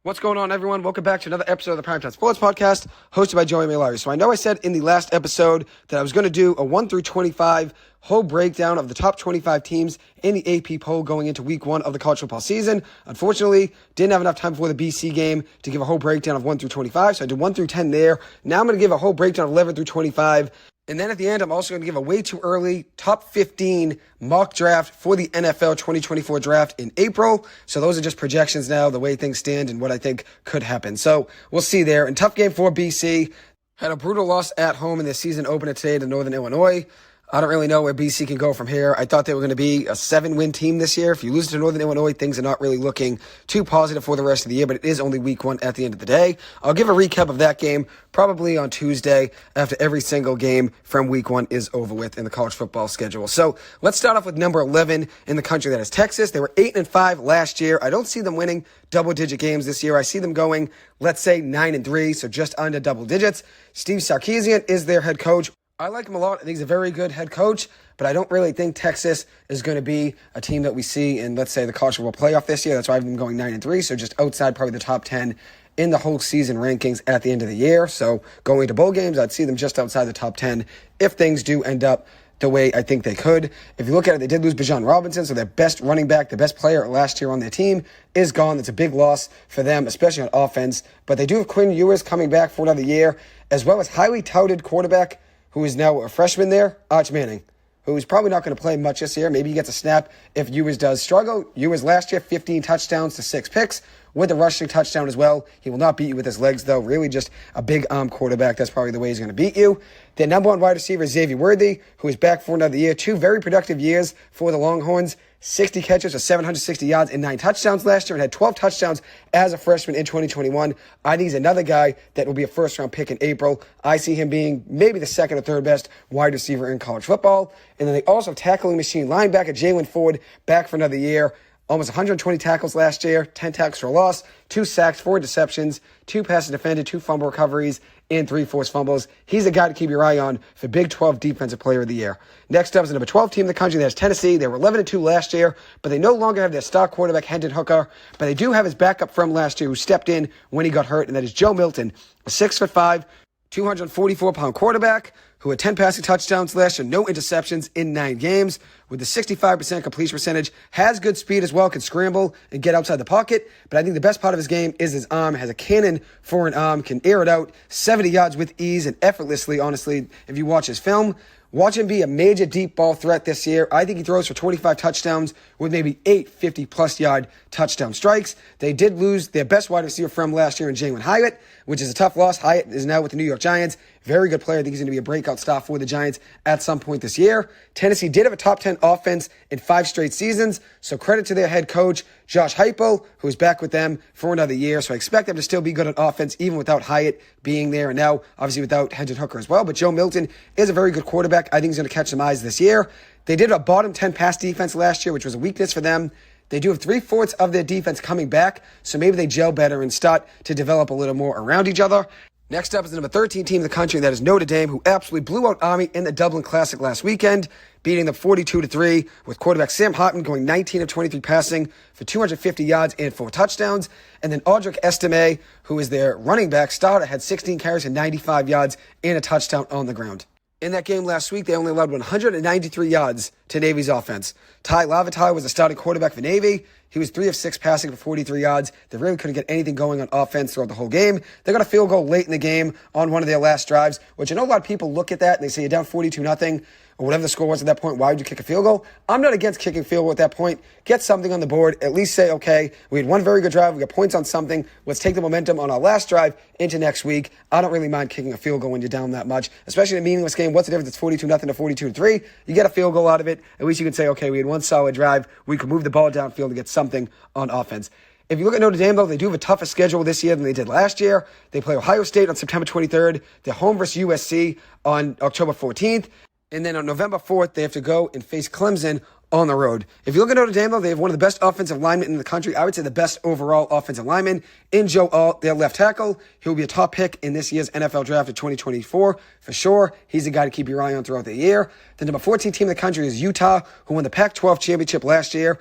What's going on, everyone? Welcome back to another episode of the Primetime Sports Podcast, hosted by Joey Malari. So I know I said in the last episode that I was going to do a 1 through 25 whole breakdown of the top 25 teams in the AP poll going into week 1 of the college football season. Unfortunately, didn't have enough time before the BC game to give a whole breakdown of 1 through 25, so I did 1 through 10 there. Now I'm going to give a whole breakdown of 11 through 25. And then at the end, I'm also going to give a way too early top 15 mock draft for the NFL 2024 draft in April. So those are just projections now, the way things stand and what I think could happen. So we'll see there. And tough game for BC. Had a brutal loss at home in their season opener today to Northern Illinois. I don't really know where BC can go from here. I thought they were going to be a 7-win team this year. If you lose to Northern Illinois, things are not really looking too positive for the rest of the year, but it is only week 1 at the end of the day. I'll give a recap of that game probably on Tuesday after every single game from week 1 is over with in the college football schedule. So let's start off with number 11 in the country. That is Texas. They were 8-5 last year. I don't see them winning double-digit games this year. I see them going, let's say, 9-3, so just under double digits. Steve Sarkisian is their head coach. I like him a lot. I think he's a very good head coach, but I don't really think Texas is going to be a team that we see in, let's say, the college football playoff this year. That's why I've been going 9-3, so just outside probably the top 10 in the whole season rankings at the end of the year. So going to bowl games, I'd see them just outside the top 10 if things do end up the way I think they could. If you look at it, they did lose Bijan Robinson, so their best running back, the best player last year on their team, is gone. That's a big loss for them, especially on offense. But they do have Quinn Ewers coming back for another year, as well as highly touted quarterback who is now a freshman there, Arch Manning, who is probably not going to play much this year. Maybe he gets a snap if Ewers does struggle. Ewers last year, 15 touchdowns to 6 picks with a rushing touchdown as well. He will not beat you with his legs, though. Really just a big arm quarterback. That's probably the way he's going to beat you. Their number 1 wide receiver is Xavier Worthy, who is back for another year. 2 very productive years for the Longhorns. 60 catches for 760 yards and 9 touchdowns last year, and had 12 touchdowns as a freshman in 2021. I think he's another guy that will be a first-round pick in April. I see him being maybe the second or third best wide receiver in college football. And then they also have tackling machine linebacker Jalen Ford back for another year. Almost 120 tackles last year, 10 tackles for a loss, 2 sacks, 4 interceptions, 2 passes defended, 2 fumble recoveries, and 3 forced fumbles. He's a guy to keep your eye on for Big 12 Defensive Player of the Year. Next up is the number 12 team in the country. That's Tennessee. They were 11-2 last year, but they no longer have their star quarterback, Hendon Hooker. But they do have his backup from last year who stepped in when he got hurt, and that is Joe Milton, a 6'5", 244-pound quarterback who had 10 passing touchdowns last year, no interceptions in 9 games, with a 65% completion percentage, has good speed as well, can scramble and get outside the pocket, but I think the best part of his game is his arm, has a cannon for an arm, can air it out 70 yards with ease and effortlessly, honestly, if you watch his film. Watch him be a major deep ball threat this year. I think he throws for 25 touchdowns with maybe 8 50-plus yard touchdown strikes. They did lose their best wide receiver from last year in Jalen Hyatt, which is a tough loss. Hyatt is now with the New York Giants. Very good player. I think he's going to be a breakout star for the Giants at some point this year. Tennessee did have a top 10 offense in 5 straight seasons, so credit to their head coach, Josh Heupel, who's back with them for another year. So I expect them to still be good on offense, even without Hyatt being there, and now obviously without Hendon Hooker as well. But Joe Milton is a very good quarterback. I think he's going to catch some eyes this year. They did a bottom 10 pass defense last year, which was a weakness for them. They do have 3/4 of their defense coming back, so maybe they gel better and start to develop a little more around each other. Next up is the number 13 team in the country, that is Notre Dame, who absolutely blew out Army in the Dublin Classic last weekend, beating them 42-3, with quarterback Sam Hartman going 19 of 23 passing for 250 yards and 4 touchdowns. And then Audric Estime, who is their running back starter, had 16 carries and 95 yards and a touchdown on the ground. In that game last week, they only allowed 193 yards to Navy's offense. Ty Lavatai was the starting quarterback for Navy. He was 3 of 6 passing for 43 yards. They really couldn't get anything going on offense throughout the whole game. They got a field goal late in the game on one of their last drives, which I know a lot of people look at that and they say you're down 42-0. Or whatever the score was at that point, why would you kick a field goal? I'm not against kicking field goal at that point. Get something on the board. At least say, okay, we had one very good drive. We got points on something. Let's take the momentum on our last drive into next week. I don't really mind kicking a field goal when you're down that much, especially in a meaningless game. What's the difference? It's 42-0 to 42-3. You get a field goal out of it. At least you can say, okay, we had one solid drive. We could move the ball downfield to get something on offense. If you look at Notre Dame, though, they do have a tougher schedule this year than they did last year. They play Ohio State on September 23rd. They're home versus USC on October 14th. And then on November 4th, they have to go and face Clemson on the road. If you look at Notre Dame, though, they have one of the best offensive linemen in the country. I would say the best overall offensive lineman in Joe Alt, their left tackle. He will be a top pick in this year's NFL draft of 2024 for sure. He's a guy to keep your eye on throughout the year. The number 14 team in the country is Utah, who won the Pac-12 championship last year,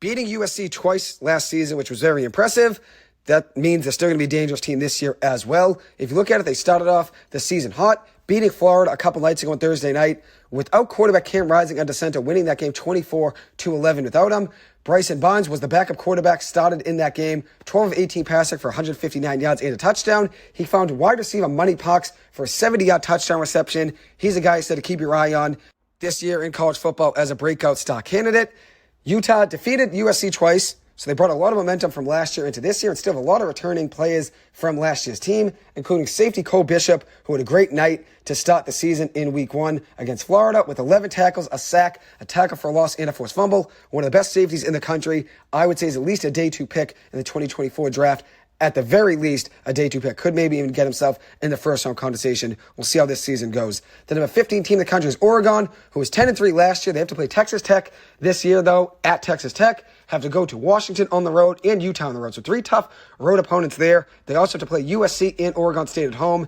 beating USC twice last season, which was very impressive. that means they're still going to be a dangerous team this year as well. If you look at it, they started off the season hot, beating Florida a couple nights ago on Thursday night without quarterback Cam Rising under center, winning that game 24-11 without him. Bryson Barnes was the backup quarterback, started in that game, 12 of 18 passing for 159 yards and a touchdown. He found wide receiver Money Parks for a 70-yard touchdown reception. He's a guy you said to keep your eye on this year in college football as a breakout star candidate. Utah defeated USC twice, so they brought a lot of momentum from last year into this year and still have a lot of returning players from last year's team, including safety Cole Bishop, who had a great night to start the season in week 1 against Florida with 11 tackles, a sack, a tackle for a loss, and a forced fumble. One of the best safeties in the country. I would say is at least a day 2 pick in the 2024 draft. At the very least, a day 2 pick. Could maybe even get himself in the first round conversation. We'll see how this season goes. The number 15 team in the country is Oregon, who was 10-3 last year. They have to play Texas Tech this year, though, at Texas Tech. Have to go to Washington on the road and Utah on the road. So 3 tough road opponents there. They also have to play USC and Oregon State at home.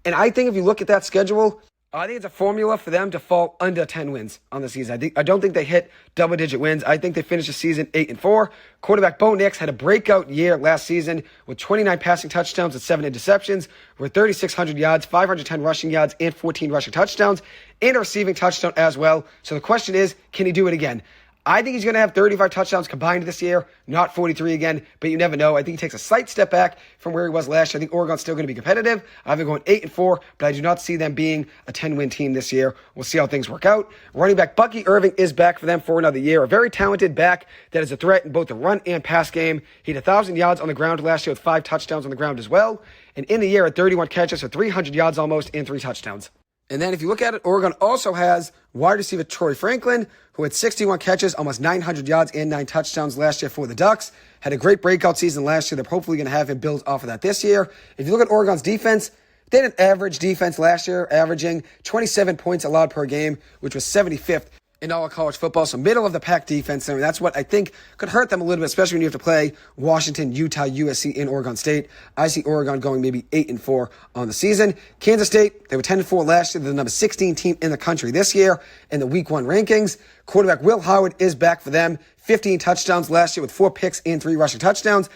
And I think if you look at that schedule, I think it's a formula for them to fall under 10 wins on the season. I don't think they hit double-digit wins. I think they finished the season 8-4. Quarterback Bo Nix had a breakout year last season with 29 passing touchdowns and 7 interceptions, with 3,600 yards, 510 rushing yards, and 14 rushing touchdowns, and a receiving touchdown as well. So the question is, can he do it again? I think he's going to have 35 touchdowns combined this year, not 43 again, but you never know. I think he takes a slight step back from where he was last year. I think Oregon's still going to be competitive. I have them going 8-4, but I do not see them being a 10-win team this year. We'll see how things work out. Running back Bucky Irving is back for them for another year. A very talented back that is a threat in both the run and pass game. He had 1,000 yards on the ground last year with 5 touchdowns on the ground as well. And in the year, at 31 catches for 300 yards almost and 3 touchdowns. And then if you look at it, Oregon also has wide receiver Troy Franklin, who had 61 catches, almost 900 yards and 9 touchdowns last year for the Ducks. Had a great breakout season last year. They're hopefully going to have him build off of that this year. If you look at Oregon's defense, they had an average defense last year, averaging 27 points allowed per game, which was 75th in all of college football. So middle of the pack defense. And that's what I think could hurt them a little bit, especially when you have to play Washington, Utah, USC, and Oregon State. I see Oregon going maybe 8-4 on the season. Kansas State, they were 10-4 last year. They're the number 16 team in the country this year in the week 1 rankings. Quarterback Will Howard is back for them. 15 touchdowns last year with 4 picks and 3 rushing touchdowns.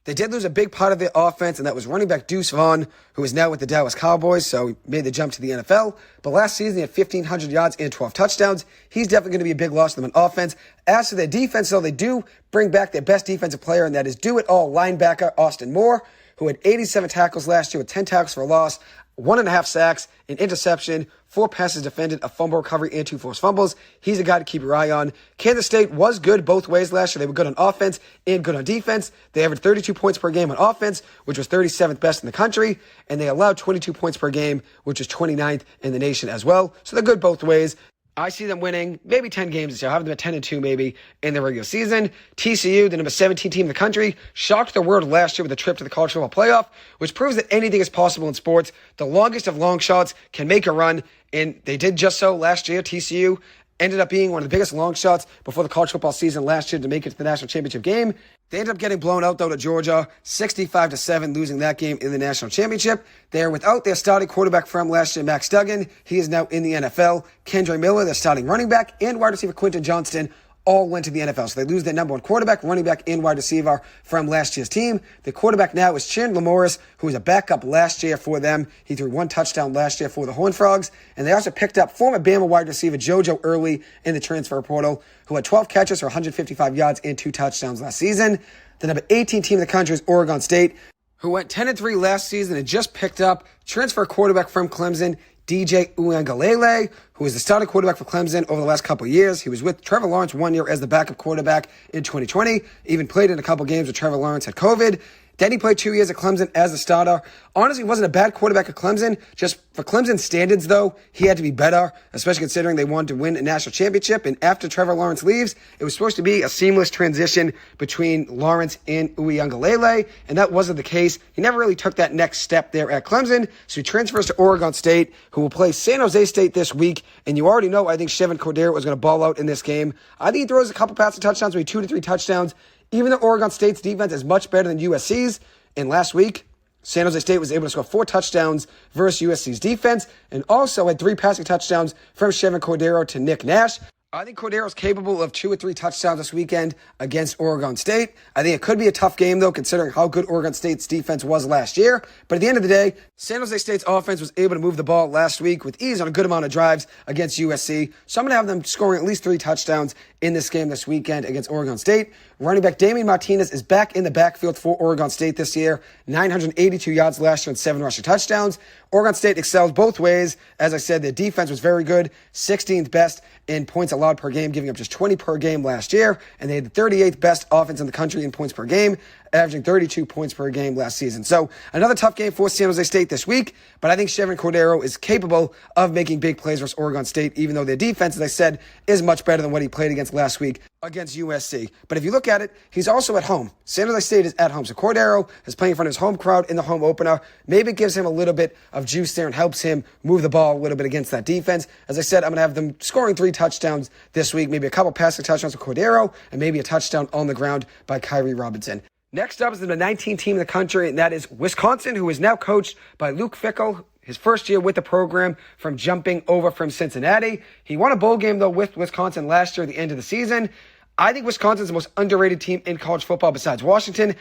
They did lose a big part of their offense, and that was running back Deuce Vaughn, who is now with the Dallas Cowboys, so he made the jump to the NFL. But last season, he had 1,500 yards and 12 touchdowns. He's definitely going to be a big loss to them on offense. As for their defense, though, they do bring back their best defensive player, and that is do-it-all linebacker Austin Moore, who had 87 tackles last year with 10 tackles for a loss, 1.5 sacks, an interception, 4 passes defended, a fumble recovery, and 2 forced fumbles. He's a guy to keep your eye on. Kansas State was good both ways last year. They were good on offense and good on defense. They averaged 32 points per game on offense, which was 37th best in the country, and they allowed 22 points per game, which was 29th in the nation as well. So they're good both ways. I see them winning maybe 10 games this year. I have them at 10-2 maybe in the regular season. TCU, the number 17 team in the country, shocked the world last year with a trip to the college football playoff, which proves that anything is possible in sports. The longest of long shots can make a run, and they did just so last year. TCU ended up being one of the biggest long shots before the college football season last year to make it to the national championship game. They ended up getting blown out, though, to Georgia, 65-7, losing that game in the national championship. They are without their starting quarterback from last year, Max Duggan. He is now in the NFL. Kendre Miller, their starting running back, and wide receiver Quentin Johnston all went to the NFL. So they lose their number 1 quarterback, running back, and wide receiver from last year's team. The quarterback now is Chandler Morris, who was a backup last year for them. He threw 1 touchdown last year for the Horned Frogs. And they also picked up former Bama wide receiver JoJo Early in the transfer portal, who had 12 catches for 155 yards and 2 touchdowns last season. The number 18 team in the country is Oregon State, who went 10-3 last season and just picked up transfer quarterback from Clemson, DJ Uiagalelei, who was the starting quarterback for Clemson over the last couple of years. He was with Trevor Lawrence 1 year as the backup quarterback in 2020, even played in a couple games where Trevor Lawrence had COVID. Then he played 2 years at Clemson as a starter. Honestly, he wasn't a bad quarterback at Clemson. Just for Clemson standards, though, he had to be better, especially considering they wanted to win a national championship. And after Trevor Lawrence leaves, it was supposed to be a seamless transition between Lawrence and Uiagalelei, and that wasn't the case. He never really took that next step there at Clemson, so he transfers to Oregon State, who will play San Jose State this week. And you already know, I think Chevin Cordero was going to ball out in this game. I think he throws a couple passing touchdowns, maybe 2 to 3 touchdowns. Even though Oregon State's defense is much better than USC's, and last week, San Jose State was able to score 4 touchdowns versus USC's defense, and also had 3 passing touchdowns from Chevin Cordero to Nick Nash. I think Cordero's capable of 2 or 3 touchdowns this weekend against Oregon State. I think it could be a tough game, though, considering how good Oregon State's defense was last year. But at the end of the day, San Jose State's offense was able to move the ball last week with ease on a good amount of drives against USC. So I'm going to have them scoring at least 3 touchdowns in this game this weekend against Oregon State. Running back Damian Martinez is back in the backfield for Oregon State this year. 982 yards last year and 7 rushing touchdowns. Oregon State excels both ways. As I said, their defense was very good, 16th best in points allowed per game, giving up just 20 per game last year. And they had the 38th best offense in the country in points per game, averaging 32 points per game last season. So another tough game for San Jose State this week, but I think Chevan Cordero is capable of making big plays versus Oregon State, even though their defense, as I said, is much better than what he played against last week against USC. But if you look at it, he's also at home. San Jose State is at home. So Cordero is playing in front of his home crowd in the home opener. Maybe it gives him a little bit of juice there and helps him move the ball a little bit against that defense. As I said, I'm going to have them scoring 3 touchdowns this week, maybe a couple passing touchdowns for Cordero, and maybe a touchdown on the ground by Kyrie Robinson. Next up is the 19th team in the country, and that is Wisconsin, who is now coached by Luke Fickell, his first year with the program from jumping over from Cincinnati. He won a bowl game, though, with Wisconsin last year at the end of the season. I think Wisconsin's the most underrated team in college football besides Washington.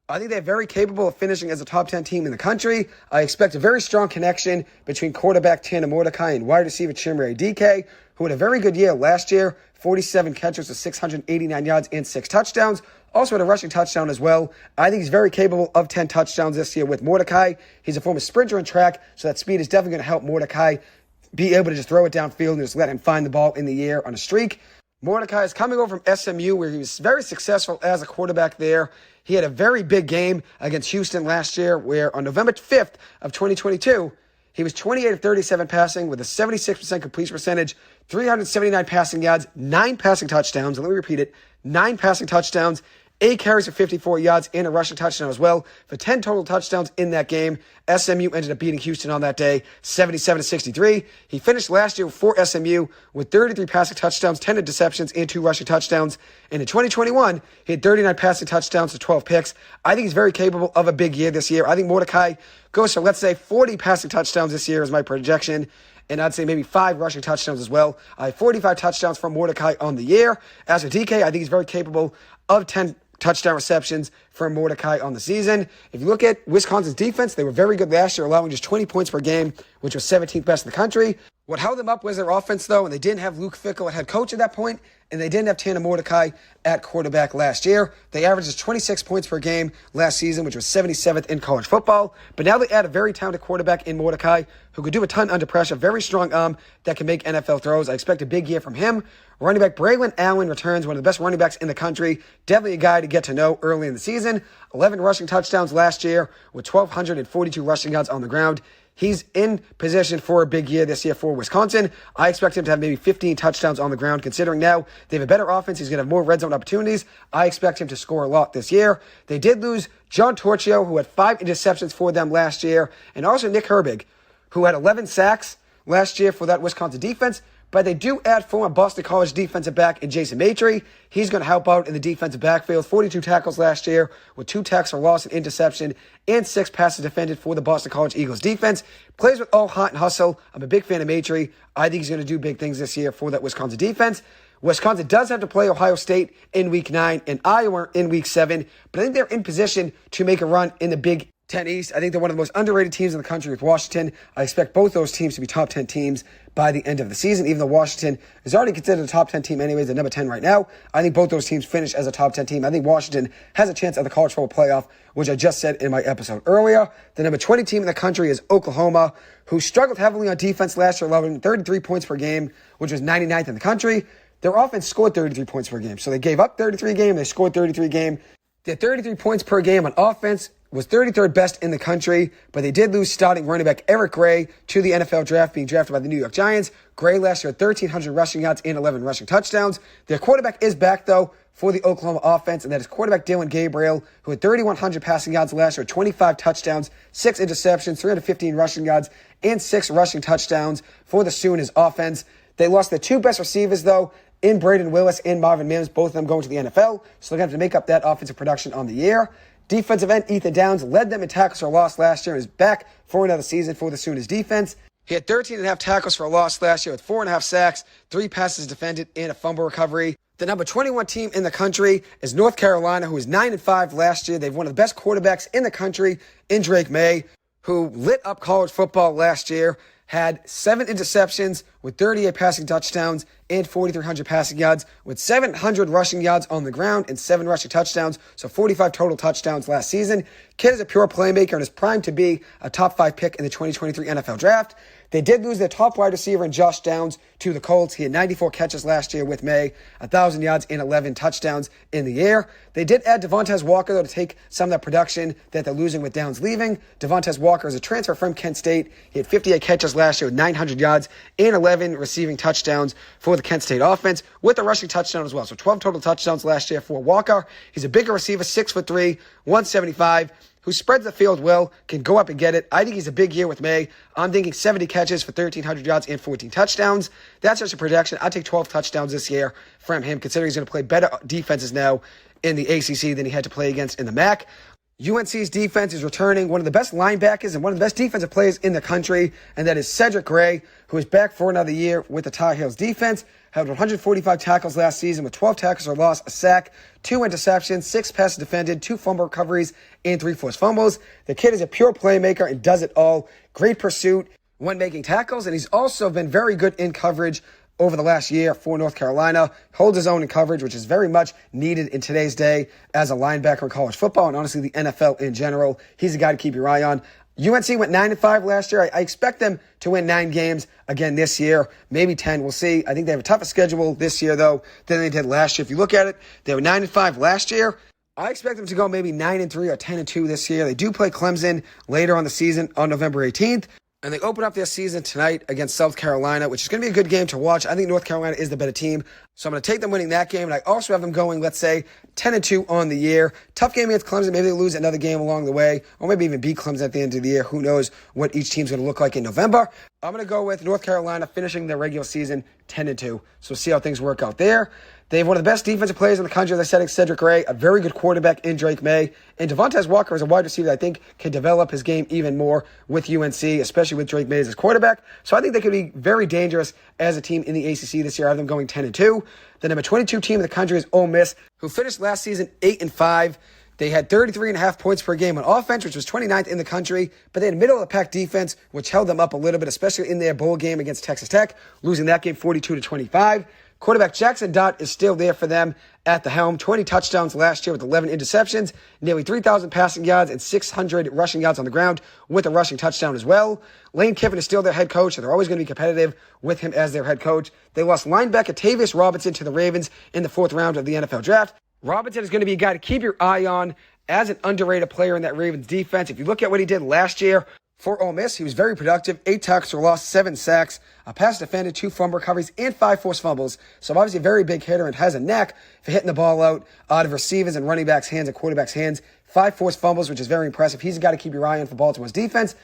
I think they're very capable of finishing as a top 10 team in the country. I expect a very strong connection between quarterback Tanner Mordecai and wide receiver Chimere DK, who had a very good year last year, 47 catches for 689 yards and 6 touchdowns. Also had a rushing touchdown as well. I think he's very capable of 10 touchdowns this year with Mordecai. He's a former sprinter in track, so that speed is definitely going to help Mordecai be able to just throw it downfield and just let him find the ball in the air on a streak. Mordecai is coming over from SMU, where he was very successful as a quarterback there. He had a very big game against Houston last year, where on November 5th of 2022, he was 28 of 37 passing with a 76% completion percentage, 379 passing yards, 9 passing touchdowns. And let me repeat it, 9 passing touchdowns, 8 carries for 54 yards, and a rushing touchdown as well. For 10 total touchdowns in that game, SMU ended up beating Houston on that day, 77-63. He finished last year for SMU with 33 passing touchdowns, 10 interceptions, and 2 rushing touchdowns. And in 2021, he had 39 passing touchdowns to 12 picks. I think he's very capable of a big year this year. I think Mordecai goes for, let's say, 40 passing touchdowns this year is my projection. And I'd say maybe 5 rushing touchdowns as well. 45 touchdowns from Mordecai on the year. As for DK, I think he's very capable of 10 touchdown receptions for Mordecai on the season. If you look at Wisconsin's defense, they were very good last year, allowing just 20 points per game, which was 17th best in the country. What held them up was their offense, though, and they didn't have Luke Fickell at head coach at that point, and they didn't have Tanner Mordecai at quarterback last year. They averaged just 26 points per game last season, which was 77th in college football. But now they add a very talented quarterback in Mordecai who could do a ton under pressure, very strong arm that can make NFL throws. I expect a big year from him. Running back Braylon Allen returns, one of the best running backs in the country. Definitely a guy to get to know early in the season. 11 rushing touchdowns last year with 1,242 rushing yards on the ground. He's in position for a big year this year for Wisconsin. I expect him to have maybe 15 touchdowns on the ground, considering now they have a better offense. He's going to have more red zone opportunities. I expect him to score a lot this year. They did lose John Torchio, who had 5 interceptions for them last year, and also Nick Herbig, who had 11 sacks last year for that Wisconsin defense. But they do add former Boston College defensive back in Jason Maitre. He's going to help out in the defensive backfield. 42 tackles last year with 2 tackles for loss and interception and 6 passes defended for the Boston College Eagles defense. Plays with all heart and hustle. I'm a big fan of Maitre. I think he's going to do big things this year for that Wisconsin defense. Wisconsin does have to play Ohio State in Week 9 and Iowa in Week 7, but I think they're in position to make a run in the Big 10 East. I think they're one of the most underrated teams in the country with Washington. I expect both those teams to be top 10 teams by the end of the season, even though Washington is already considered a top 10 team anyways, at number 10 right now. I think both those teams finish as a top 10 team. I think Washington has a chance at the college football playoff, which I just said in my episode earlier. The number 20 team in the country is Oklahoma, who struggled heavily on defense last year, allowing 33 points per game, which was 99th in the country. Their offense scored 33 points per game. So they gave up 33 game, they scored 33 game. Their 33 points per game on offense was 33rd best in the country, but they did lose starting running back Eric Gray to the NFL draft, being drafted by the New York Giants. Gray last year had 1,300 rushing yards and 11 rushing touchdowns. Their quarterback is back, though, for the Oklahoma offense, and that is quarterback Dylan Gabriel, who had 3,100 passing yards last year, 25 touchdowns, 6 interceptions, 315 rushing yards, and 6 rushing touchdowns for the Sooners offense. They lost their 2 best receivers, though, in Braden Willis and Marvin Mims, both of them going to the NFL, so they're going to have to make up that offensive production on the year. Defensive end Ethan Downs led them in tackles for loss last year and is back for another season for the Sooners defense. He had 13.5 tackles for a loss last year with 4.5 sacks, 3 passes defended, and a fumble recovery. The number 21 team in the country is North Carolina, who was 9-5 last year. They've one of the best quarterbacks in the country in Drake May, who lit up college football last year, had 7 interceptions with 38 passing touchdowns and 4,300 passing yards with 700 rushing yards on the ground and 7 rushing touchdowns, so 45 total touchdowns last season. Kid is a pure playmaker and is primed to be a top 5 pick in the 2023 NFL Draft. They did lose their top wide receiver in Josh Downs to the Colts. He had 94 catches last year with May, 1,000 yards and 11 touchdowns in the air. They did add Devontae Walker, though, to take some of that production that they're losing with Downs leaving. Devontae Walker is a transfer from Kent State. He had 58 catches last year with 900 yards and 11 receiving touchdowns for the Kent State offense, with a rushing touchdown as well. So 12 total touchdowns last year for Walker. He's a bigger receiver, 6'3", 175. Who spreads the field well, can go up and get it. I think he's a big year with May. I'm thinking 70 catches for 1,300 yards and 14 touchdowns. That's just a projection. I'll take 12 touchdowns this year from him, considering he's going to play better defenses now in the ACC than he had to play against in the MAC. UNC's defense is returning one of the best linebackers and one of the best defensive players in the country, and that is Cedric Gray, who is back for another year with the Tar Heels defense. Had 145 tackles last season with 12 tackles for loss, a sack, 2 interceptions, 6 passes defended, 2 fumble recoveries, and 3 forced fumbles. The kid is a pure playmaker and does it all. Great pursuit when making tackles, and he's also been very good in coverage over the last year for North Carolina. Holds his own in coverage, which is very much needed in today's day as a linebacker in college football and honestly the NFL in general. He's a guy to keep your eye on. UNC went 9-5 last year. I expect them to win 9 games again this year, maybe 10. We'll see. I think they have a tougher schedule this year, though, than they did last year. If you look at it, they were 9-5 last year. I expect them to go maybe 9-3 or 10-2 this year. They do play Clemson later on the season on November 18th. And they open up their season tonight against South Carolina, which is going to be a good game to watch. I think North Carolina is the better team. So I'm going to take them winning that game. And I also have them going, let's say, 10-2 on the year. Tough game against Clemson. Maybe they lose another game along the way. Or maybe even beat Clemson at the end of the year. Who knows what each team's going to look like in November. I'm going to go with North Carolina finishing their regular season 10-2. So we'll see how things work out there. They have one of the best defensive players in the country, as I said, Cedric Gray, a very good quarterback in Drake May. And Devontae Walker is a wide receiver that I think can develop his game even more with UNC, especially with Drake May as his quarterback. So I think they could be very dangerous as a team in the ACC this year. I have them going 10-2. The number 22 team in the country is Ole Miss, who finished last season 8-5. They had 33.5 points per game on offense, which was 29th in the country, but they had a middle-of-the-pack defense, which held them up a little bit, especially in their bowl game against Texas Tech, losing that game 42-25. Quarterback Jackson Dott is still there for them at the helm. 20 touchdowns last year with 11 interceptions, nearly 3,000 passing yards and 600 rushing yards on the ground with a rushing touchdown as well. Lane Kiffin is still their head coach, and they're always going to be competitive with him as their head coach. They lost linebacker Tavius Robinson to the Ravens in the 4th round of the NFL Draft. Robinson is going to be a guy to keep your eye on as an underrated player in that Ravens defense. If you look at what he did last year for Ole Miss, he was very productive. 8 tackles for loss, 7 sacks, a pass defended, 2 fumble recoveries, and 5 forced fumbles. So obviously a very big hitter and has a knack for hitting the ball out of receivers and running backs' hands and quarterbacks' hands. 5 forced fumbles, which is very impressive. He's a guy to keep your eye on for Baltimore's defense.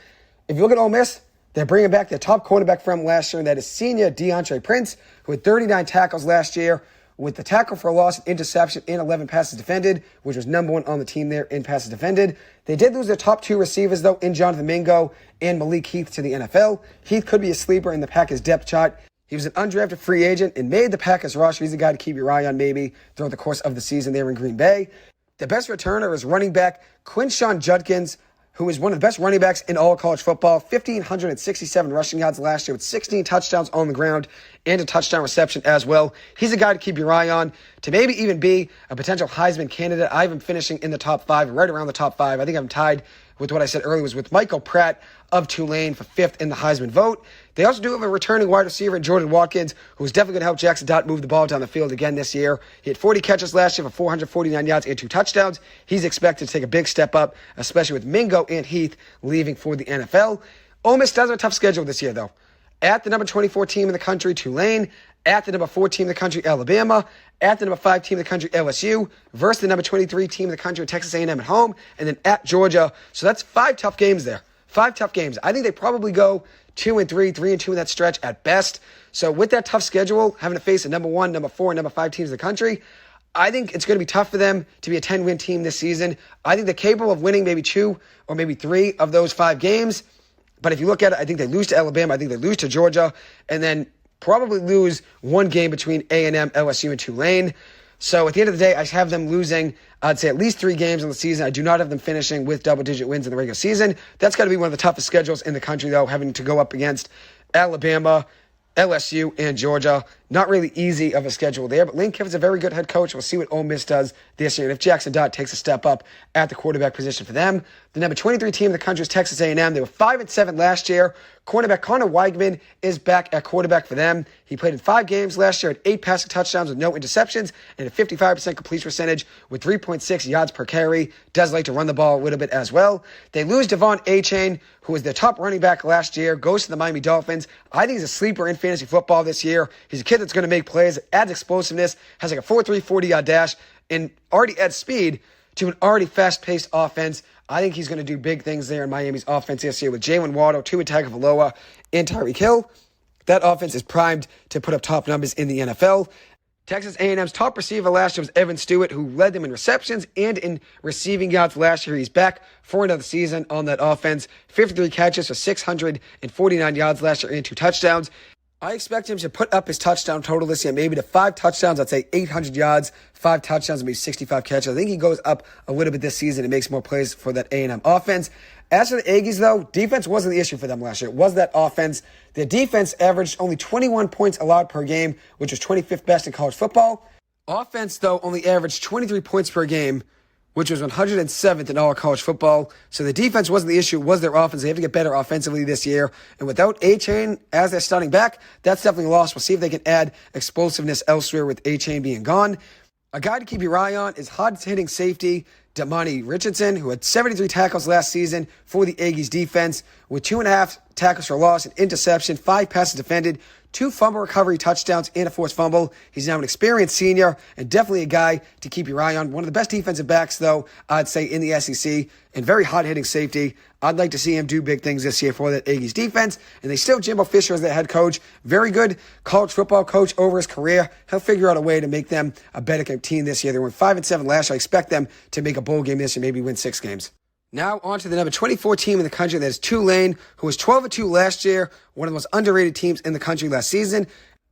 If you look at Ole Miss, they're bringing back their top quarterback from last year, and that is senior DeAndre Prince, who had 39 tackles last year, with the tackle for a loss, interception, and 11 passes defended, which was number 1 on the team there in passes defended. They did lose their top 2 receivers, though, in Jonathan Mingo and Malik Heath to the NFL. Heath could be a sleeper in the Packers depth chart. He was an undrafted free agent and made the Packers roster. He's a guy to keep your eye on maybe throughout the course of the season there in Green Bay. The best returner is running back Quinshon Judkins, who is one of the best running backs in all of college football. 1,567 rushing yards last year with 16 touchdowns on the ground and a touchdown reception as well. He's a guy to keep your eye on, to maybe even be a potential Heisman candidate. I have him finishing in the top 5, right around the top 5. I think I'm tied with what I said earlier was with Michael Pratt of Tulane for 5th in the Heisman vote. They also do have a returning wide receiver in Jordan Watkins, who's definitely going to help Jackson Dott move the ball down the field again this year. He had 40 catches last year for 449 yards and 2 touchdowns. He's expected to take a big step up, especially with Mingo and Heath leaving for the NFL. Ole Miss does have a tough schedule this year, though. At the number 24 team in the country, Tulane. At the number 4 team in the country, Alabama. At the number 5 team in the country, LSU. Versus the number 23 team in the country, Texas A&M at home. And then at Georgia. So that's 5 tough games there. 5 tough games. I think they probably go 2-3, 3-2 in that stretch at best. So with that tough schedule, having to face the number 1, number 4, and number 5 teams in the country, I think it's going to be tough for them to be a 10-win team this season. I think they're capable of winning maybe 2 or maybe 3 of those 5 games. But if you look at it, I think they lose to Alabama. I think they lose to Georgia, and then probably lose one game between A&M, LSU, and Tulane. So at the end of the day, I have them losing, I'd say, at least 3 games in the season. I do not have them finishing with double-digit wins in the regular season. That's got to be one of the toughest schedules in the country, though, having to go up against Alabama, LSU, and Georgia. Not really easy of a schedule there, but Lane Kiffin's a very good head coach. We'll see what Ole Miss does this year. And if Jackson Dart takes a step up at the quarterback position for them, the number 23 team in the country is Texas A&M. They were 5-7 last year. Cornerback Connor Weigman is back at quarterback for them. He played in 5 games last year at 8 passing touchdowns with no interceptions and a 55% completion percentage with 3.6 yards per carry. Does like to run the ball a little bit as well. They lose Devon Achane, who was their top running back last year, goes to the Miami Dolphins. I think he's a sleeper in fantasy football this year. He's a kid that's going to make plays, adds explosiveness, has like a 4.3 40-yard dash, and already adds speed to an already fast-paced offense. I think he's going to do big things there in Miami's offense this year with Jalen Waddle, Tua Tagovailoa, and Tyreek Hill. That offense is primed to put up top numbers in the NFL. Texas A&M's top receiver last year was Evan Stewart, who led them in receptions and in receiving yards last year. He's back for another season on that offense. 53 catches for 649 yards last year and 2 touchdowns. I expect him to put up his touchdown total this year, maybe to 5 touchdowns. I'd say 800 yards, 5 touchdowns, and maybe 65 catches. I think he goes up a little bit this season and makes more plays for that A&M offense. As for the Aggies, though, defense wasn't the issue for them last year. It was that offense. Their defense averaged only 21 points allowed per game, which was 25th best in college football. Offense, though, only averaged 23 points per game, which was 107th in all college football. So the defense wasn't the issue, it was their offense. They have to get better offensively this year. And without A-Chain as their starting back, that's definitely a loss. We'll see if they can add explosiveness elsewhere with A-Chain being gone. A guy to keep your eye on is hard-hitting safety Damani Richardson, who had 73 tackles last season for the Aggies defense, with 2.5 tackles for loss, an interception, 5 passes defended, 2 fumble recovery touchdowns, and a forced fumble. He's now an experienced senior and definitely a guy to keep your eye on. One of the best defensive backs, though, I'd say, in the SEC, and very hard-hitting safety. I'd like to see him do big things this year for that Aggies defense. And they still have Jimbo Fisher as their head coach. Very good college football coach over his career. He'll figure out a way to make them a better team this year. They went 5-7 last year. I expect them to make a bowl game this year, maybe win 6 games. Now on to the number 24 team in the country. That is Tulane, who was 12-2 last year, one of the most underrated teams in the country last season,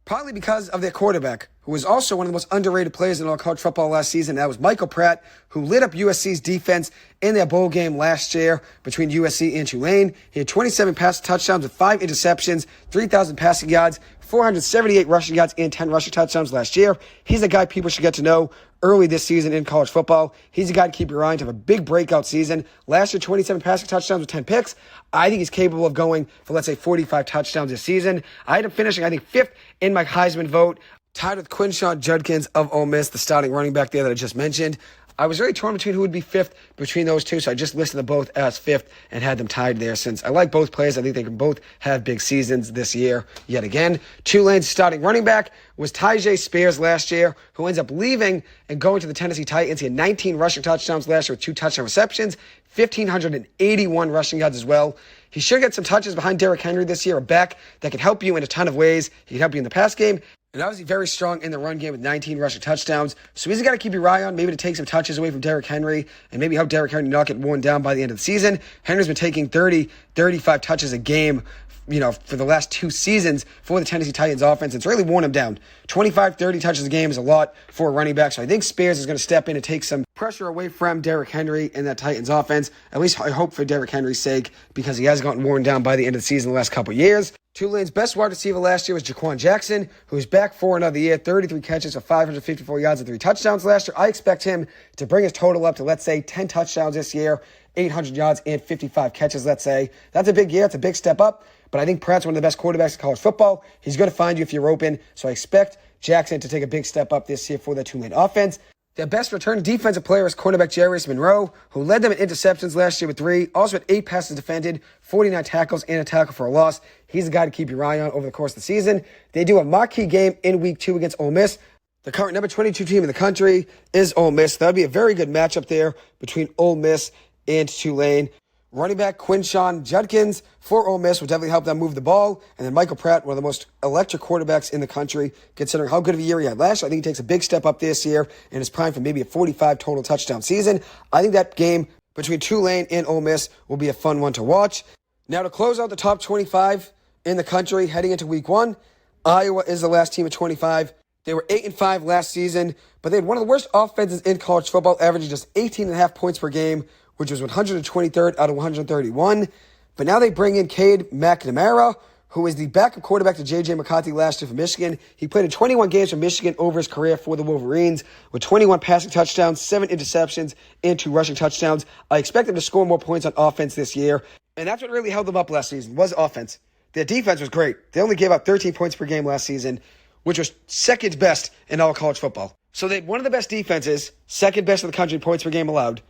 partly because of their quarterback, who was also one of the most underrated players in all college football last season. That was Michael Pratt, who lit up USC's defense in their bowl game last year between USC and Tulane. He had 27 passing touchdowns with 5 interceptions, 3,000 passing yards, 478 rushing yards, and 10 rushing touchdowns last year. He's a guy people should get to know early this season in college football. He's a guy to keep your eye on to have a big breakout season. Last year, 27 passing touchdowns with 10 picks. I think he's capable of going for, let's say, 45 touchdowns this season. I had him finishing, I think, 5th in my Heisman vote, tied with Quinshawn Judkins of Ole Miss, the starting running back there that I just mentioned. I was very torn between who would be 5th between those two, so I just listed them both as 5th and had them tied there since I like both players. I think they can both have big seasons this year yet again. Tulane's starting running back was Tyjae Spears last year, who ends up leaving and going to the Tennessee Titans. He had 19 rushing touchdowns last year with 2 touchdown receptions, 1,581 rushing yards as well. He should get some touches behind Derrick Henry this year, a back that can help you in a ton of ways. He can help you in the pass game. And obviously very strong in the run game with 19 rushing touchdowns. So he's got to keep your eye on, maybe to take some touches away from Derrick Henry and maybe help Derrick Henry not get worn down by the end of the season. Henry's been taking 30, 35 touches a game, for the last 2 seasons for the Tennessee Titans offense. It's really worn him down. 25, 30 touches a game is a lot for a running back. So I think Spears is going to step in and take some pressure away from Derrick Henry in that Titans offense. At least I hope for Derrick Henry's sake, because he has gotten worn down by the end of the season the last couple of years. Tulane's best wide receiver last year was Jaquan Jackson, who's back for another year, 33 catches for 554 yards and 3 touchdowns last year. I expect him to bring his total up to, let's say, 10 touchdowns this year, 800 yards and 55 catches, let's say. That's a big year. It's a big step up. But I think Pratt's one of the best quarterbacks in college football. He's going to find you if you're open. So I expect Jackson to take a big step up this year for the Tulane offense. Their best returning defensive player is cornerback Jarius Monroe, who led them in interceptions last year with 3, also had 8 passes defended, 49 tackles, and a tackle for a loss. He's a guy to keep your eye on over the course of the season. They do a marquee game in Week 2 against Ole Miss. The current number 22 team in the country is Ole Miss. That would be a very good matchup there between Ole Miss and Tulane. Running back Quinshawn Judkins for Ole Miss will definitely help them move the ball. And then Michael Pratt, one of the most electric quarterbacks in the country, considering how good of a year he had last year. I think he takes a big step up this year and is primed for maybe a 45 total touchdown season. I think that game between Tulane and Ole Miss will be a fun one to watch. Now, to close out the top 25 in the country heading into week 1, Iowa is the last team at 25. They were 8-5 last season, but they had one of the worst offenses in college football, averaging just 18.5 points per game, which was 123rd out of 131. But now they bring in Cade McNamara, who is the backup quarterback to J.J. McCarthy last year for Michigan. He played in 21 games for Michigan over his career for the Wolverines with 21 passing touchdowns, 7 interceptions, and 2 rushing touchdowns. I expect them to score more points on offense this year, and that's what really held them up last season, was offense. Their defense was great. They only gave up 13 points per game last season, which was second best in all college football. So they had one of the best defenses, second best in the country in points per game allowed,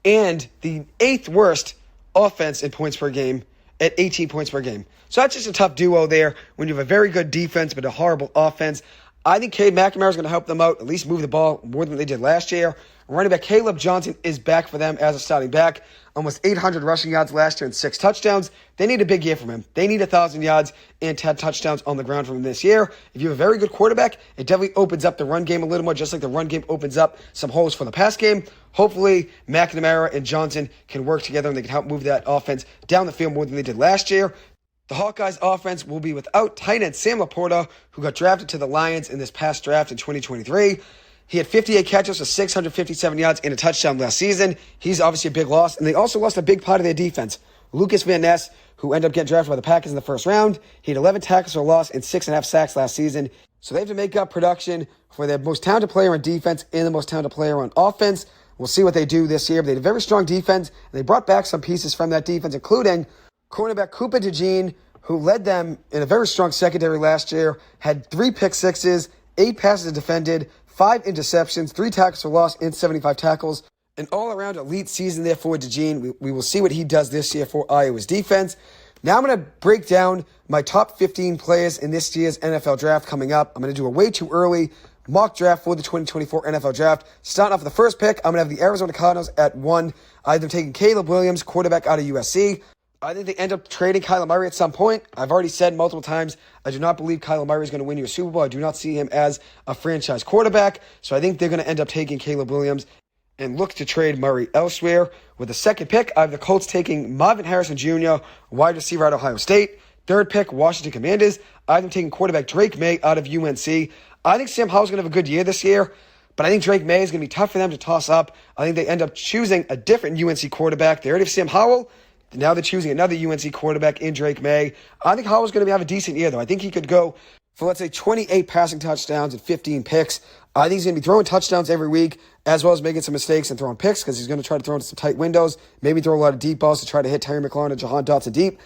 and the 8th worst offense in points per game at 18 points per game. So that's just a tough duo there when you have a very good defense but a horrible offense. I think Cade McNamara is going to help them out, at least move the ball more than they did last year. Running back Caleb Johnson is back for them as a starting back. Almost 800 rushing yards last year and 6 touchdowns. They need a big year from him. They need 1,000 yards and 10 touchdowns on the ground from him this year. If you have a very good quarterback, it definitely opens up the run game a little more, just like the run game opens up some holes for the pass game. Hopefully, McNamara and Johnson can work together and they can help move that offense down the field more than they did last year. The Hawkeyes offense will be without tight end Sam Laporta, who got drafted to the Lions in this past draft in 2023. He had 58 catches for 657 yards and a touchdown last season. He's obviously a big loss, and they also lost a big part of their defense. Lucas Van Ness, who ended up getting drafted by the Packers in the first round, he had 11 tackles for a loss and 6.5 sacks last season. So they have to make up production for their most talented player on defense and the most talented player on offense. We'll see what they do this year, but they had a very strong defense, and they brought back some pieces from that defense, including cornerback Cooper DeJean, who led them in a very strong secondary last year, had 3 pick sixes, 8 passes defended, 5 interceptions, 3 tackles for loss, and 75 tackles. An all-around elite season there for DeJean. We will see what he does this year for Iowa's defense. Now I'm going to break down my top 15 players in this year's NFL draft coming up. I'm going to do a way too early mock draft for the 2024 NFL draft. Starting off with the first pick, I'm going to have the Arizona Cardinals at 1. I have them taking Caleb Williams, quarterback out of USC. I think they end up trading Kyler Murray at some point. I've already said multiple times, I do not believe Kyler Murray is going to win you a Super Bowl. I do not see him as a franchise quarterback. So I think they're going to end up taking Caleb Williams and look to trade Murray elsewhere. With the second pick, I have the Colts taking Marvin Harrison Jr., wide receiver out of Ohio State. Third pick, Washington Commanders. I have them taking quarterback Drake May out of UNC. I think Sam Howell's going to have a good year this year, but I think Drake May is going to be tough for them to toss up. I think they end up choosing a different UNC quarterback. They already have Sam Howell. Now they're choosing another UNC quarterback in Drake May. I think Howell's going to have a decent year, though. I think he could go for, let's say, 28 passing touchdowns and 15 picks. I think he's going to be throwing touchdowns every week, as well as making some mistakes and throwing picks, because he's going to try to throw into some tight windows, maybe throw a lot of deep balls to try to hit Terry McLaurin and Jahan Dotson deep.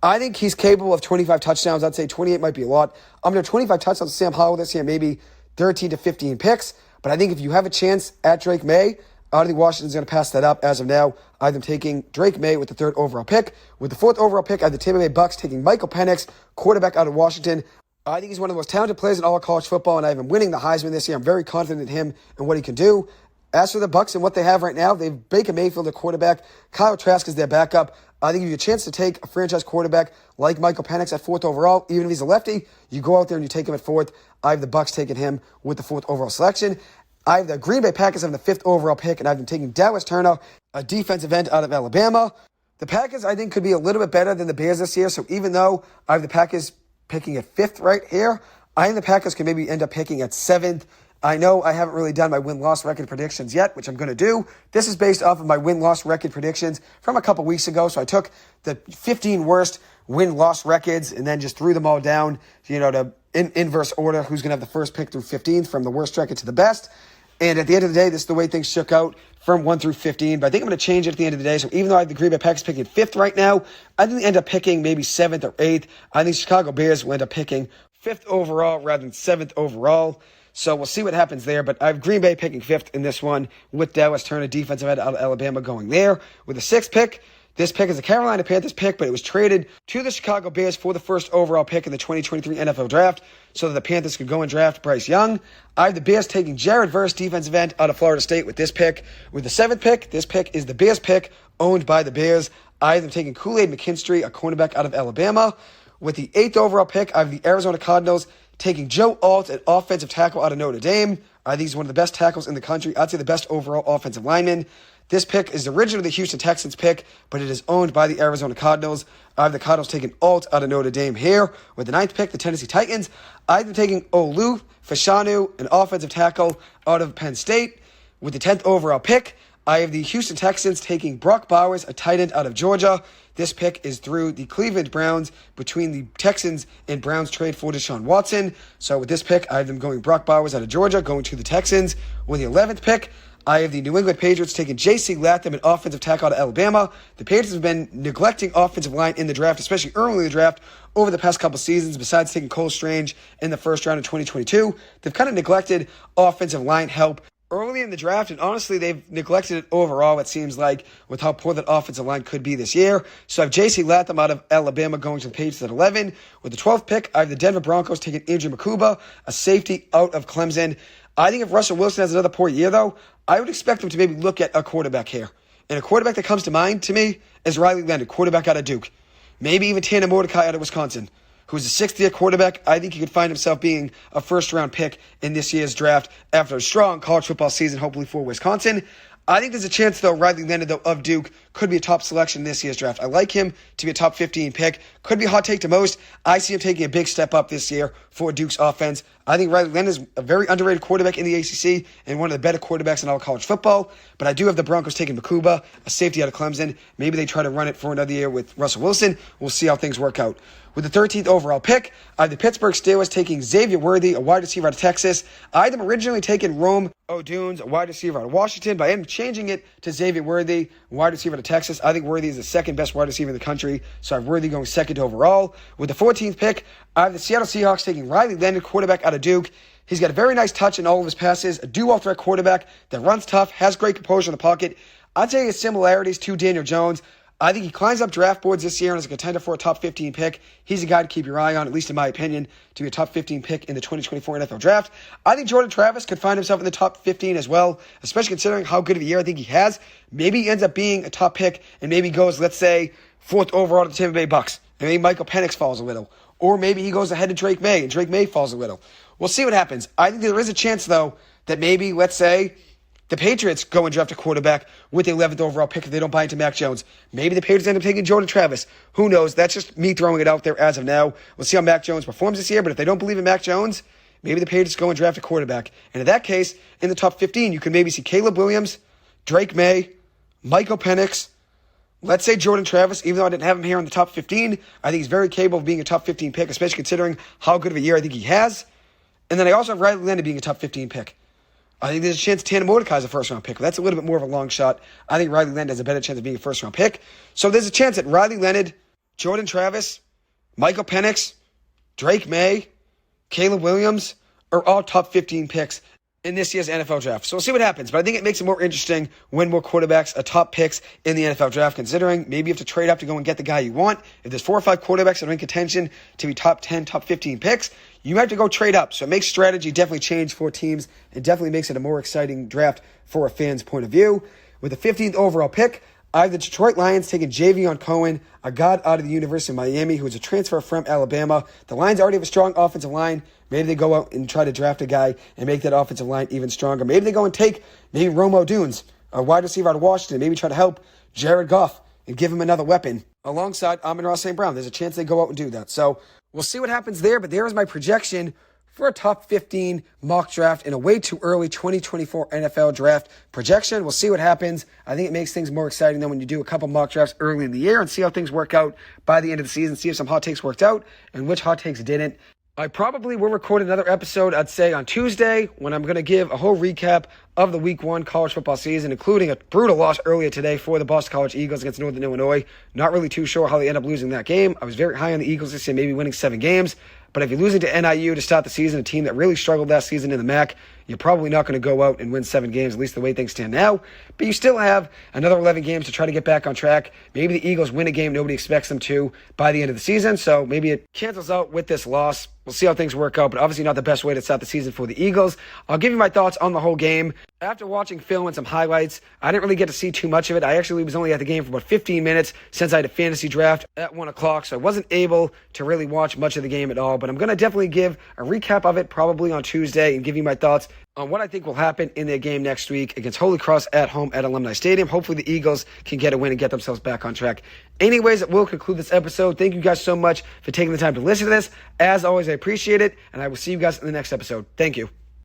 I think he's capable of 25 touchdowns. I'd say 28 might be a lot. I'm going to 25 touchdowns to Sam Howell this year, maybe 13 to 15 picks. But I think if you have a chance at Drake May, I don't think Washington's going to pass that up as of now. I have them taking Drake May with the 3rd overall pick. With the 4th overall pick, I have the Tampa Bay Bucks taking Michael Penix, quarterback out of Washington. I think he's one of the most talented players in all of college football, and I have him winning the Heisman this year. I'm very confident in him and what he can do. As for the Bucks and what they have right now, they have Baker Mayfield, their quarterback. Kyle Trask is their backup. I think if you have a chance to take a franchise quarterback like Michael Penix at 4th overall, even if he's a lefty, you go out there and you take him at 4th. I have the Bucks taking him with the 4th overall selection. I have the Green Bay Packers having the 5th overall pick, and I've been taking Dallas Turner, a defensive end out of Alabama. The Packers, I think, could be a little bit better than the Bears this year, so even though I have the Packers picking at 5th right here, I think the Packers can maybe end up picking at 7th. I know I haven't really done my win-loss record predictions yet, which I'm going to do. This is based off of my win-loss record predictions from a couple weeks ago, so I took the 15 worst win-loss records and then just threw them all down, to inverse order, who's going to have the first pick through 15th from the worst record to the best. And at the end of the day, this is the way things shook out from 1 through 15. But I think I'm going to change it at the end of the day. So even though I have the Green Bay Packers picking 5th right now, I think they end up picking maybe 7th or 8th. I think Chicago Bears will end up picking 5th overall rather than 7th overall. So we'll see what happens there. But I have Green Bay picking 5th in this one with Dallas Turner, defensive end out of Alabama, going there. With the 6th pick, this pick is a Carolina Panthers pick, but it was traded to the Chicago Bears for the 1st overall pick in the 2023 NFL Draft so that the Panthers could go and draft Bryce Young. I have the Bears taking Jared Verse, defensive end out of Florida State, with this pick. With the 7th pick, this pick is the Bears pick, owned by the Bears. I have them taking Kool-Aid McKinstry, a cornerback out of Alabama. With the 8th overall pick, I have the Arizona Cardinals taking Joe Alt, an offensive tackle out of Notre Dame. I think he's one of the best tackles in the country. I'd say the best overall offensive lineman. This pick is originally the Houston Texans pick, but it is owned by the Arizona Cardinals. I have the Cardinals taking Alt out of Notre Dame here. With the 9th pick, the Tennessee Titans, I have them taking Olu Fashanu, an offensive tackle out of Penn State. With the 10th overall pick, I have the Houston Texans taking Brock Bowers, a tight end out of Georgia. This pick is through the Cleveland Browns between the Texans and Browns trade for Deshaun Watson. So with this pick, I have them going Brock Bowers out of Georgia, going to the Texans. With the 11th pick, I have the New England Patriots taking J.C. Latham, an offensive tackle out of Alabama. The Patriots have been neglecting offensive line in the draft, especially early in the draft, over the past couple seasons. Besides taking Cole Strange in the first round of 2022, they've kind of neglected offensive line help early in the draft, and honestly, they've neglected it overall, it seems like, with how poor that offensive line could be this year. So I have J.C. Latham out of Alabama going to the Patriots at 11. With the 12th pick, I have the Denver Broncos taking Andrew Makuba, a safety out of Clemson. I think if Russell Wilson has another poor year, though, I would expect him to maybe look at a quarterback here. And a quarterback that comes to mind to me is Riley Leonard, quarterback out of Duke. Maybe even Tanner Mordecai out of Wisconsin, who's a sixth-year quarterback. I think he could find himself being a first-round pick in this year's draft after a strong college football season, hopefully for Wisconsin. I think there's a chance, though, Riley Leonard, though, of Duke could be a top selection in this year's draft. I like him to be a top 15 pick. Could be a hot take to most. I see him taking a big step up this year for Duke's offense. I think Riley Leonard is a very underrated quarterback in the ACC and one of the better quarterbacks in all college football. But I do have the Broncos taking Makuba, a safety out of Clemson. Maybe they try to run it for another year with Russell Wilson. We'll see how things work out. With the 13th overall pick, I have the Pittsburgh Steelers taking Xavier Worthy, a wide receiver out of Texas. I had them originally taking Rome O'Dunes, a wide receiver out of Washington, but I am changing it to Xavier Worthy, wide receiver out of Texas. I think Worthy is the second best wide receiver in the country, so I have Worthy going second overall. With the 14th pick, I have the Seattle Seahawks taking Riley Leonard, quarterback out of Duke. He's got a very nice touch in all of his passes, a dual threat quarterback that runs tough, has great composure in the pocket. I'd say his similarities to Daniel Jones. I think he climbs up draft boards this year and is a contender for a top 15 pick. He's a guy to keep your eye on, at least in my opinion, to be a top 15 pick in the 2024 NFL Draft. I think Jordan Travis could find himself in the top 15 as well, especially considering how good of a year I think he has. Maybe he ends up being a top pick and maybe goes, let's say, 4th overall to the Tampa Bay Bucks. And maybe Michael Penix falls a little. Or maybe he goes ahead to Drake May and Drake May falls a little. We'll see what happens. I think there is a chance, though, that maybe, let's say, the Patriots go and draft a quarterback with the 11th overall pick if they don't buy into Mac Jones. Maybe the Patriots end up taking Jordan Travis. Who knows? That's just me throwing it out there as of now. We'll see how Mac Jones performs this year, but if they don't believe in Mac Jones, maybe the Patriots go and draft a quarterback. And in that case, in the top 15, you can maybe see Caleb Williams, Drake May, Michael Penix, let's say Jordan Travis. Even though I didn't have him here in the top 15, I think he's very capable of being a top 15 pick, especially considering how good of a year I think he has. And then I also have Riley Leonard being a top 15 pick. I think there's a chance Tanner Mordecai is a first-round pick. That's a little bit more of a long shot. I think Riley Leonard has a better chance of being a first-round pick. So there's a chance that Riley Leonard, Jordan Travis, Michael Penix, Drake May, Caleb Williams are all top 15 picks in this year's NFL Draft. So we'll see what happens. But I think it makes it more interesting when more quarterbacks are top picks in the NFL Draft, considering maybe you have to trade up to go and get the guy you want. If there's 4 or 5 quarterbacks that are in contention to be top 10, top 15 picks, you have to go trade up. So it makes strategy definitely change for teams. It definitely makes it a more exciting draft for a fan's point of view. With the 15th overall pick, I have the Detroit Lions taking Javion Cohen, a guard out of the University of Miami who is a transfer from Alabama. The Lions already have a strong offensive line. Maybe they go out and try to draft a guy and make that offensive line even stronger. Maybe they go and take maybe Rome O'Dunes, a wide receiver out of Washington. Maybe try to help Jared Goff and give him another weapon alongside Amon-Ra St. Brown. There's a chance they go out and do that. So we'll see what happens there, but there is my projection for a top 15 mock draft in a way too early 2024 NFL draft projection. We'll see what happens. I think it makes things more exciting than when you do a couple mock drafts early in the year and see how things work out by the end of the season, see if some hot takes worked out and which hot takes didn't. I probably will record another episode, I'd say, on Tuesday when I'm going to give a whole recap of the Week 1 college football season, including a brutal loss earlier today for the Boston College Eagles against Northern Illinois. Not really too sure how they end up losing that game. I was very high on the Eagles this year, maybe winning 7 games. But if you're losing to NIU to start the season, a team that really struggled last season in the MAC, you're probably not going to go out and win 7 games, at least the way things stand now. But you still have another 11 games to try to get back on track. Maybe the Eagles win a game nobody expects them to by the end of the season, so maybe it cancels out with this loss. We'll see how things work out, but obviously not the best way to start the season for the Eagles. I'll give you my thoughts on the whole game. After watching film and some highlights, I didn't really get to see too much of it. I actually was only at the game for about 15 minutes since I had a fantasy draft at 1 o'clock, so I wasn't able to really watch much of the game at all. But I'm going to definitely give a recap of it probably on Tuesday and give you my thoughts on what I think will happen in their game next week against Holy Cross at home at Alumni Stadium. Hopefully the Eagles can get a win and get themselves back on track. Anyways, we'll conclude this episode. Thank you guys so much for taking the time to listen to this. As always, I appreciate it, and I will see you guys in the next episode. Thank you.